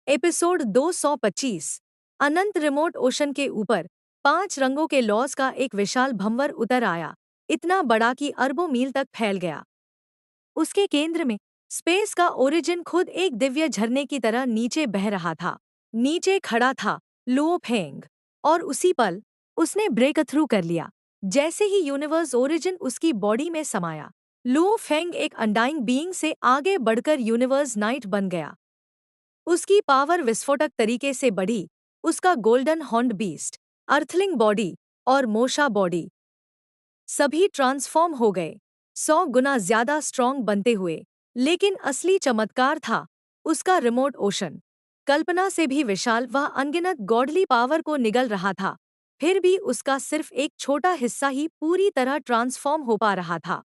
Episode 225। अनंत remote ocean के ऊपर 5 रंगों के लॉस का एक विशाल भंवर उतर आया, इतना बड़ा कि अरबों मील तक फैल गया। उसके केंद्र में स्पेस का ओरिजिन खुद एक दिव्य झरने की तरह नीचे बह रहा था। नीचे खड़ा था लुओ फेंग, और उसी पल उसने ब्रेक थ्रू कर लिया। जैसे ही यूनिवर्स ओरिजिन उसकी बॉडी में समाया, लुओ फेंग एक अनडाइंग बीइंग से आगे बढ़कर यूनिवर्स नाइट बन गया। उसकी पावर विस्फोटक तरीके से बढ़ी। उसका गोल्डन हॉर्न्ड बीस्ट, अर्थलिंग बॉडी और मोशा बॉडी सभी ट्रांसफॉर्म हो गए, 100 गुना ज्यादा स्ट्रॉन्ग बनते हुए। लेकिन असली चमत्कार था उसका रिमोट ओशन। कल्पना से भी विशाल, वह अनगिनत गॉडली पावर को निगल रहा था। फिर भी उसका सिर्फ एक छोटा हिस्सा ही पूरी तरह ट्रांसफॉर्म हो पा रहा था।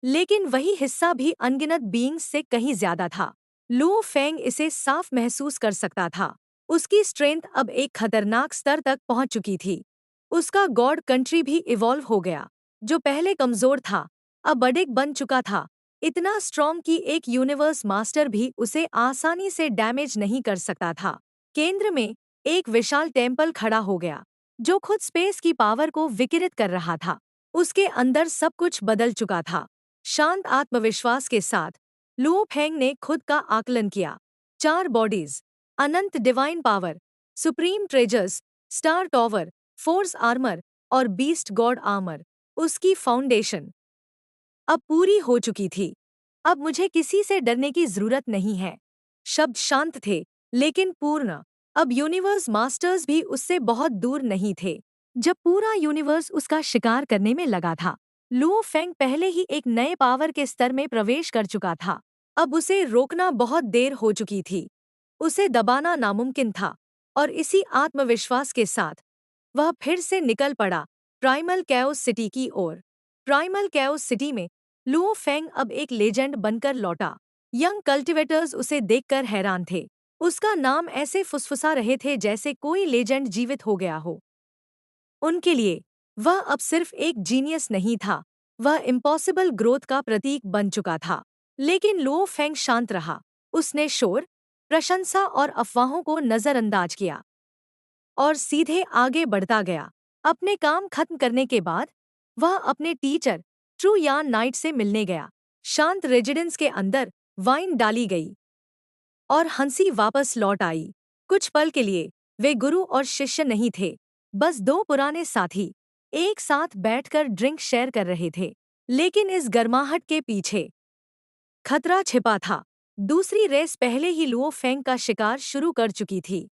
लेकिन वही हिस्सा भी अनगिनत बीइंग्स से कहीं ज्यादा था। लुओ फेंग इसे साफ महसूस कर सकता था। उसकी स्ट्रेंथ अब एक खतरनाक स्तर तक पहुंच चुकी थी। उसका गॉड कंट्री भी इवॉल्व हो गया। जो पहले कमजोर था, अब अडिग बन चुका था। इतना स्ट्रॉन्ग कि एक यूनिवर्स मास्टर भी उसे आसानी से डैमेज नहीं कर सकता था। केंद्र में एक विशाल टेम्पल खड़ा हो गया, जो खुद स्पेस की पावर को विकिरित कर रहा था। उसके अंदर सब कुछ बदल चुका था। शांत आत्मविश्वास के साथ लुओ फेंग ने खुद का आकलन किया। 4 bodies, Anant divine power, supreme treasures, star tower, force armour और बीस्ट गॉड आर्मर। उसकी फाउंडेशन अब पूरी हो चुकी थी। अब मुझे किसी से डरने की जरूरत नहीं है। शब्द शांत थे, लेकिन पूर्ण। अब यूनिवर्स मास्टर्स भी उससे बहुत दूर नहीं थे। जब पूरा यूनिवर्स उसका शिकार करने में लगा था, लुओ फेंग पहले ही एक नए पावर के स्तर में प्रवेश कर चुका था। अब उसे रोकना बहुत देर हो चुकी थी। उसे दबाना नामुमकिन था। और इसी आत्मविश्वास के साथ वह फिर से निकल पड़ा प्राइमल कैओस सिटी की ओर। प्राइमल कैओस सिटी में लुओ फेंग अब एक लेजेंड बनकर लौटा। यंग कल्टिवेटर्स उसे देखकर हैरान थे। उसका नाम ऐसे फुसफुसा रहे थे जैसे कोई लेजेंड जीवित हो गया हो। उनके लिए वह अब सिर्फ एक जीनियस नहीं था, वह इम्पॉसिबल ग्रोथ का प्रतीक बन चुका था। लेकिन लुओ फेंग शांत रहा। उसने शोर, प्रशंसा और अफवाहों को नजरअंदाज किया और सीधे आगे बढ़ता गया। अपने काम खत्म करने के बाद वह अपने टीचर ट्रू यान नाइट से मिलने गया। शांत रेजिडेंस के अंदर वाइन डाली गई और हंसी वापस लौट आई। कुछ पल के लिए वे गुरु और शिष्य नहीं थे, बस 2 पुराने साथी एक साथ बैठकर ड्रिंक शेयर कर रहे थे। लेकिन इस गर्माहट के पीछे खतरा छिपा था। दूसरी रेस पहले ही लुओ फेंग का शिकार शुरू कर चुकी थी।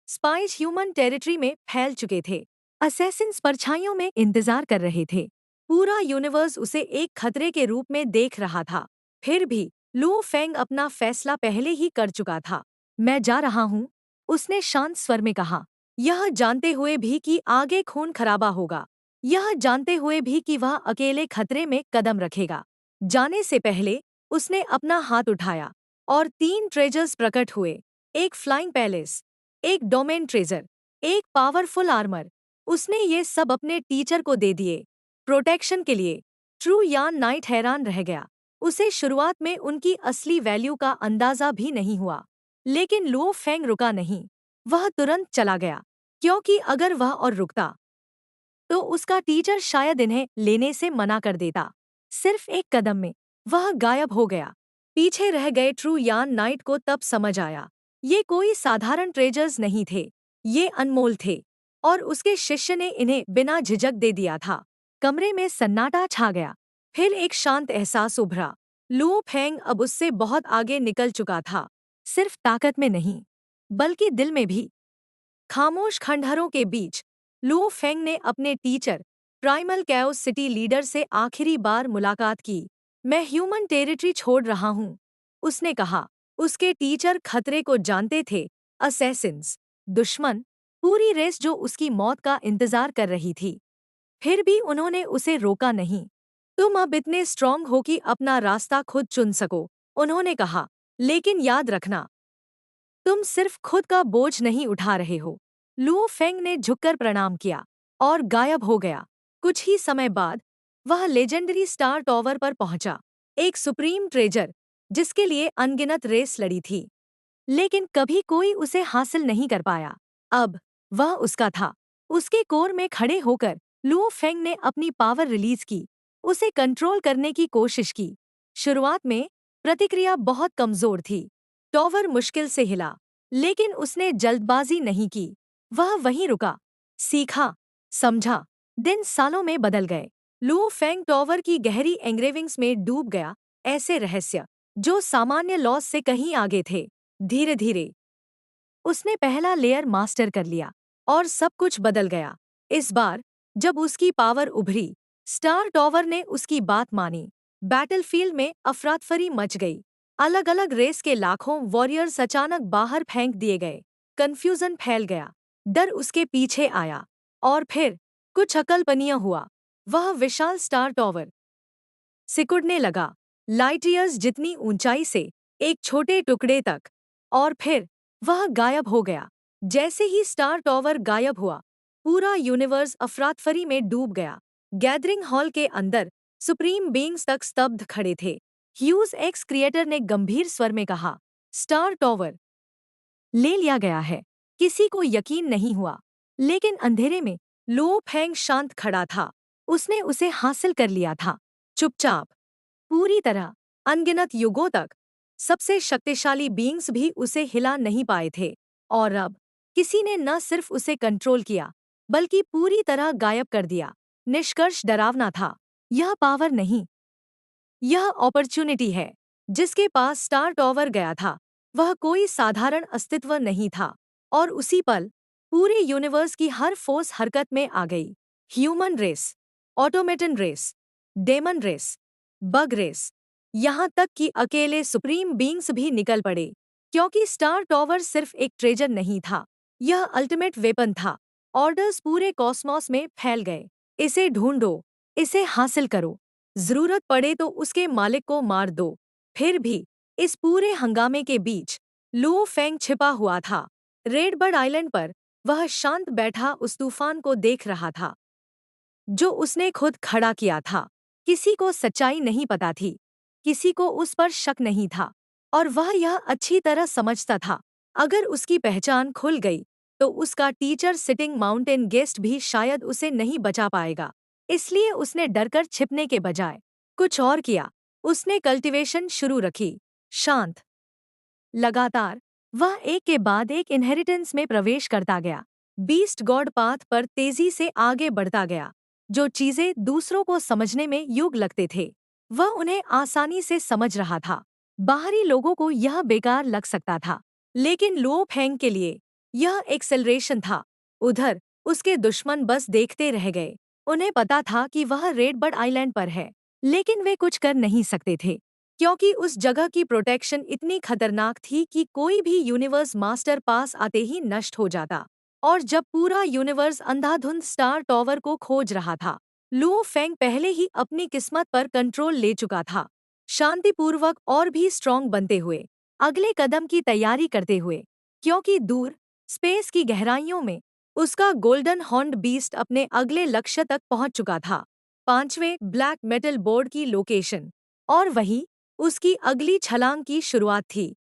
स्पाइस ह्यूमन टेरिटरी में फैल चुके थे। असैसिन्स परछाइयों में इंतजार कर रहे थे। पूरा यूनिवर्स उसे एक खतरे के रूप में देख रहा था। फिर भी लुओ फेंग अपना फैसला पहले ही कर चुका था। मैं जा रहा हूँ, उसने शांत स्वर में कहा। यह जानते हुए भी कि आगे खून खराबा होगा। यह जानते हुए भी कि वह अकेले खतरे में कदम रखेगा। जाने से पहले उसने अपना हाथ उठाया और 3 ट्रेजर्स प्रकट हुए। एक फ्लाइंग पैलेस, एक डोमेन ट्रेजर, एक पावरफुल आर्मर। उसने ये सब अपने टीचर को दे दिए, प्रोटेक्शन के लिए। ट्रू यान नाइट हैरान रह गया। उसे शुरुआत में उनकी असली वैल्यू का अंदाजा भी नहीं हुआ। लेकिन लुओ फेंग रुका नहीं। वह तुरंत चला गया, क्योंकि अगर वह और रुकता तो उसका टीचर शायद इन्हें लेने से मना कर देता। सिर्फ एक कदम में वह गायब हो गया। पीछे रह गए ट्रू यान नाइट को तब समझ आया, ये कोई साधारण ट्रेजर्स नहीं थे, ये अनमोल थे। और उसके शिष्य ने इन्हें बिना झिझक दे दिया था। कमरे में सन्नाटा छा गया। फिर एक शांत एहसास उभरा। लुओ फेंग अब उससे बहुत आगे निकल चुका था, सिर्फ ताकत में नहीं, बल्कि दिल में भी। खामोश खंडहरों के बीच लुओ फेंग ने अपने teacher, primal chaos city leader से आखिरी बार मुलाकात की। मैं ह्यूमन टेरिटरी छोड़ रहा हूँ, उसने कहा। उसके टीचर खतरे को जानते थे। असैसिन्स, दुश्मन, पूरी रेस जो उसकी मौत का इंतजार कर रही थी। फिर भी उन्होंने उसे रोका नहीं। तुम अब इतने स्ट्रांग हो कि अपना रास्ता खुद चुन सको, उन्होंने कहा। लेकिन याद रखना, तुम सिर्फ खुद का बोझ नहीं उठा रहे हो। लुओ फेंग ने झुककर प्रणाम किया और गायब हो गया। कुछ ही समय बाद वह लेजेंडरी स्टार टॉवर पर पहुंचा, एक सुप्रीम ट्रेजर जिसके लिए अनगिनत रेस लड़ी थी। लेकिन कभी कोई उसे हासिल नहीं कर पाया। अब वह उसका था। उसके कोर में खड़े होकर लुओ फेंग ने अपनी पावर रिलीज की, उसे कंट्रोल करने की कोशिश की। शुरुआत में प्रतिक्रिया बहुत कमजोर थी। टॉवर मुश्किल से हिला, लेकिन उसने जल्दबाजी नहीं की। वह वहीं रुका, सीखा, समझा। दिन सालों में बदल गए। लुओ फेंग टॉवर की गहरी एंग्रेविंग्स में डूब गया, ऐसे रहस्य जो सामान्य लॉस से कहीं आगे थे। धीरे धीरे उसने पहला लेयर मास्टर कर लिया और सब कुछ बदल गया। इस बार जब उसकी पावर उभरी, स्टार टॉवर ने उसकी बात मानी। बैटलफील्ड में अफरातफरी मच गई। अलग अलग रेस के लाखों वॉरियर्स अचानक बाहर फेंक दिए गए। कंफ्यूजन फैल गया, डर उसके पीछे आया। और फिर कुछ अकल्पनीय हुआ। वह विशाल स्टार टॉवर सिकुड़ने लगा, लाइट ईयर्स जितनी ऊंचाई से, एक छोटे टुकड़े तक। और फिर वह गायब हो गया। जैसे ही स्टार टॉवर गायब हुआ, पूरा यूनिवर्स अफरातफरी में डूब गया। गैदरिंग हॉल के अंदर सुप्रीम बीइंग्स तक स्तब्ध खड़े थे। ह्यूज एक्स क्रिएटर ने गंभीर स्वर में कहा, स्टार टॉवर ले लिया गया है। किसी को यकीन नहीं हुआ, लेकिन अंधेरे में लो फेंग शांत खड़ा था। उसने उसे हासिल कर लिया था, चुपचाप, पूरी तरह। अनगिनत युगों तक सबसे शक्तिशाली बीइंग्स भी उसे हिला नहीं पाए थे। और अब किसी ने न सिर्फ उसे कंट्रोल किया, बल्कि पूरी तरह गायब कर दिया। निष्कर्ष डरावना था। यह पावर नहीं, यह अपॉर्चुनिटी है। जिसके पास स्टार टॉवर गया था, वह कोई साधारण अस्तित्व नहीं था। और उसी पल पूरे यूनिवर्स की हर फोर्स हरकत में आ गई। Human race, automaton race, demon race, bug race, यहाँ तक कि अकेले सुप्रीम बीइंग्स भी निकल पड़े। क्योंकि स्टार टॉवर सिर्फ एक ट्रेजर नहीं था, यह अल्टीमेट वेपन था। ऑर्डर्स पूरे कॉस्मोस में फैल गए, इसे ढूंढो, इसे हासिल करो, जरूरत पड़े तो उसके मालिक को मार दो। फिर भी इस पूरे हंगामे के बीच लुओ फेंग छिपा हुआ था। रेडबर्ड आइलैंड पर वह शांत बैठा उस तूफान को देख रहा था, जो उसने खुद खड़ा किया था। किसी को सच्चाई नहीं पता थी, किसी को उस पर शक नहीं था। और वह यह अच्छी तरह समझता था, अगर उसकी पहचान खुल गई, तो उसका टीचर सिटिंग माउंटेन गेस्ट भी शायद उसे नहीं बचा पाएगा। इसलिए उसने डरकर छिपने के बजाय कुछ और किया। उसने कल्टीवेशन शुरू रखी, शांत, लगातार। वह एक के बाद एक इनहेरिटेंस में प्रवेश करता गया, बीस्ट गॉड पाथ पर तेजी से आगे बढ़ता गया। जो चीजें दूसरों को समझने में युग लगते थे, वह उन्हें आसानी से समझ रहा था। बाहरी लोगों को यह बेकार लग सकता था, लेकिन लुओ फेंग के लिए यह एक्सेलरेशन था। उधर उसके दुश्मन बस देखते रह गए। उन्हें पता था कि वह रेडबर्ड आइलैंड पर है, लेकिन वे कुछ कर नहीं सकते थे, क्योंकि उस जगह की प्रोटेक्शन इतनी खतरनाक थी कि कोई भी यूनिवर्स मास्टर पास आते ही नष्ट हो जाता। और जब पूरा यूनिवर्स अंधाधुंध स्टार टॉवर को खोज रहा था, लुओ फेंग पहले ही अपनी किस्मत पर कंट्रोल ले चुका था। शांतिपूर्वक और भी स्ट्रॉन्ग बनते हुए, अगले कदम की तैयारी करते हुए, क्योंकि दूर स्पेस की गहराइयों में उसका गोल्डन हॉर्न्ड बीस्ट अपने अगले लक्ष्य तक पहुंच चुका था, 5वें ब्लैक मेटल बोर्ड की लोकेशन। और वही उसकी अगली छलांग की शुरुआत थी।